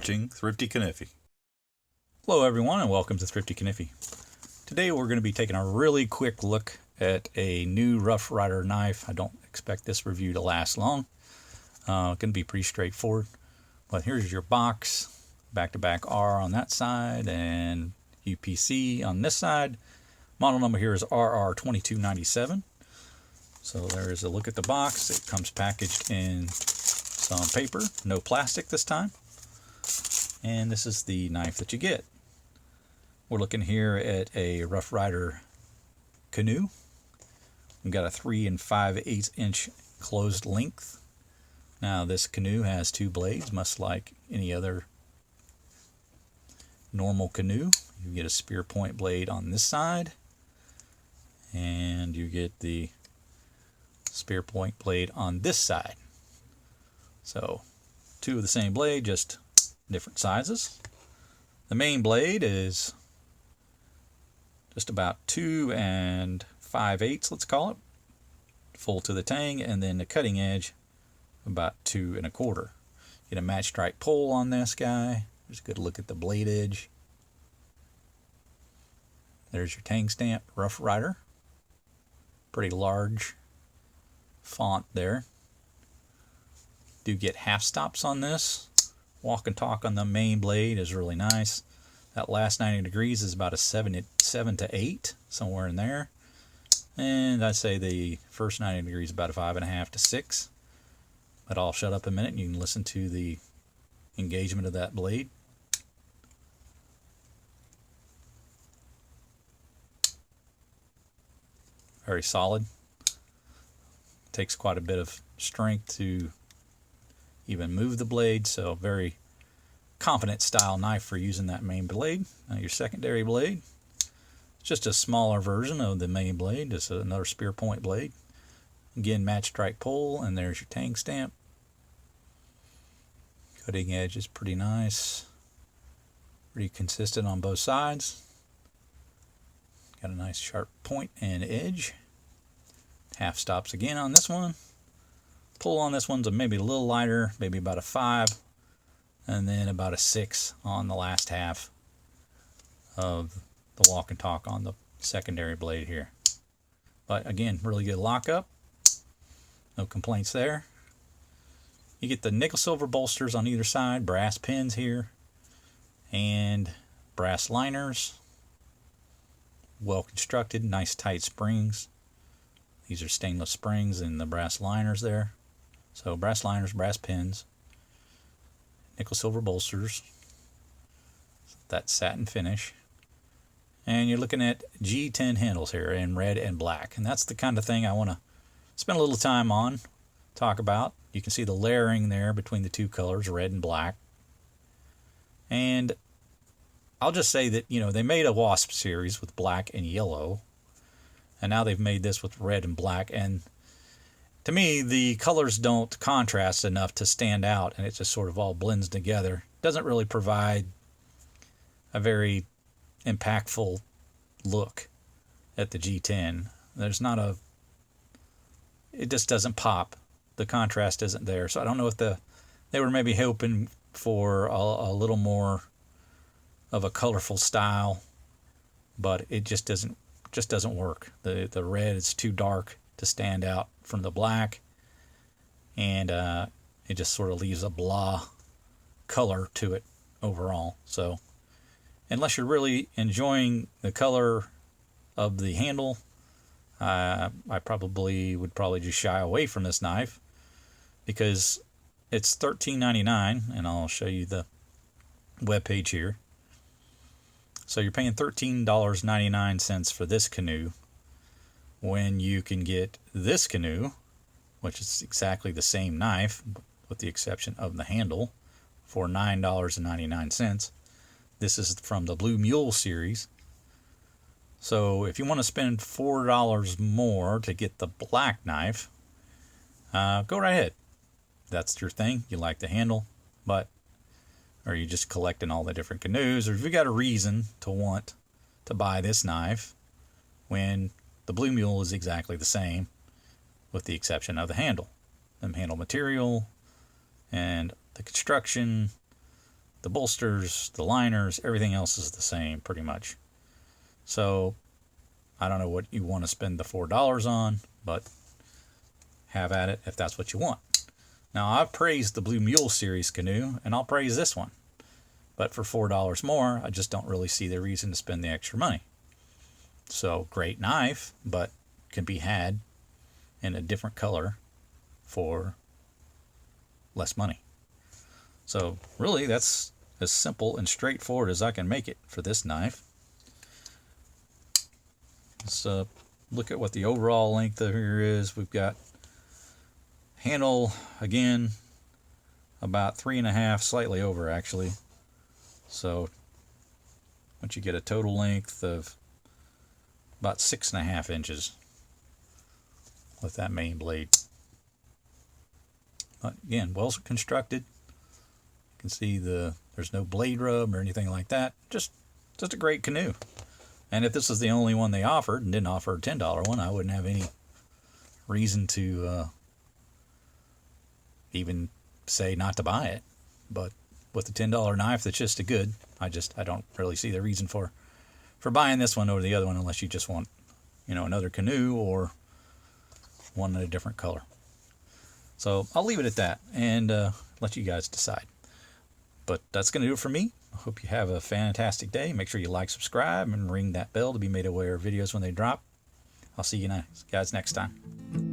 watching Thrifty Kaniffy. Hello everyone and welcome to Thrifty Kaniffy. Today we're going to be taking a really quick look at a new Rough Ryder knife. I don't expect this review to last long. It's going to be pretty straightforward. But here's your box. Back-to-back R on that side and UPC on this side. Model number here is RR2297. So there's a look at the box. It comes packaged in some paper, no plastic this time. And this is the knife that you get. We're looking here at a Rough Ryder Canoe. We've got a 3 5/8 inch closed length. Now this canoe has two blades, much like any other normal canoe. You get a spearpoint blade on this side, and you get the spearpoint blade on this side. So two of the same blade, just different sizes. The main blade is just about 2 5/8, let's call it, full to the tang, and then the cutting edge about 2 1/4. Get a match strike pull on this guy. Just a good look at the blade edge. There's your tang stamp, Rough Ryder. Pretty large font there. Do get half stops on this. Walk and talk on the main blade is really nice. That last 90 degrees is about a 7 to 8, somewhere in there. And I'd say the first 90 degrees is about a 5.5 to 6. But I'll shut up a minute and you can listen to the engagement of that blade. Very solid. Takes quite a bit of strength to even move the blade, so very confident style knife for using that main blade. Now your secondary blade, it's just a smaller version of the main blade, just another spearpoint blade. Again, match strike pull, and there's your tang stamp. Cutting edge is pretty nice, pretty consistent on both sides. Got a nice sharp point and edge. Half stops again on this one. Pull on this one's maybe a little lighter, maybe about a 5, and then about a 6 on the last half of the walk and talk on the secondary blade here. But again, really good lockup. No complaints there. You get the nickel silver bolsters on either side, brass pins here, and brass liners. Well constructed, nice tight springs. These are stainless springs and the brass liners there. So brass liners, brass pins, nickel silver bolsters, that satin finish. And you're looking at G10 handles here in red and black. And that's the kind of thing I want to spend a little time on, talk about. You can see the layering there between the two colors, red and black. And I'll just say that, they made a Wasp series with black and yellow. And now they've made this with red and black. And to me, the colors don't contrast enough to stand out, and it just sort of all blends together. Doesn't really provide a very impactful look at the G10. It just doesn't pop. The contrast isn't there. So I don't know if they were maybe hoping for a little more of a colorful style, but it just doesn't work. The red is too dark to stand out from the black, and it just sort of leaves a blah color to it overall. So unless you're really enjoying the color of the handle, I would probably just shy away from this knife, because it's $13.99, and I'll show you the webpage here. So you're paying $13.99 for this canoe, when you can get this canoe, which is exactly the same knife with the exception of the handle, for $9.99. This is from the Blue Mule series. So if you want to spend $4 more to get the black knife, go right ahead. That's your thing. You like the handle, or you're just collecting all the different canoes, or if you got a reason to want to buy this knife when the Blue Mule is exactly the same, with the exception of the handle. The handle material and the construction the bolsters, the liners, everything else is the same pretty much. So I don't know what you want to spend the $4 on, but have at it if that's what you want. Now, I've praised the Blue Mule series canoe, and I'll praise this one. But for $4 more, I just don't really see the reason to spend the extra money. So, great knife, but can be had in a different color for less money. So, really, that's as simple and straightforward as I can make it for this knife. Let's look at what the overall length of here is. We've got handle, again, about 3.5, slightly over actually. So once you get a total length of about 6.5 inches with that main blade. But again, well constructed. You can see there's no blade rub or anything like that. Just a great canoe. And if this was the only one they offered and didn't offer a $10 one, I wouldn't have any reason to even say not to buy it. But with a $10 knife that's just a good, I don't really see the reason for buying this one over the other one, unless you just want, another canoe or one in a different color. So I'll leave it at that and let you guys decide. But that's going to do it for me. I hope you have a fantastic day. Make sure you like, subscribe, and ring that bell to be made aware of videos when they drop. I'll see you guys next time.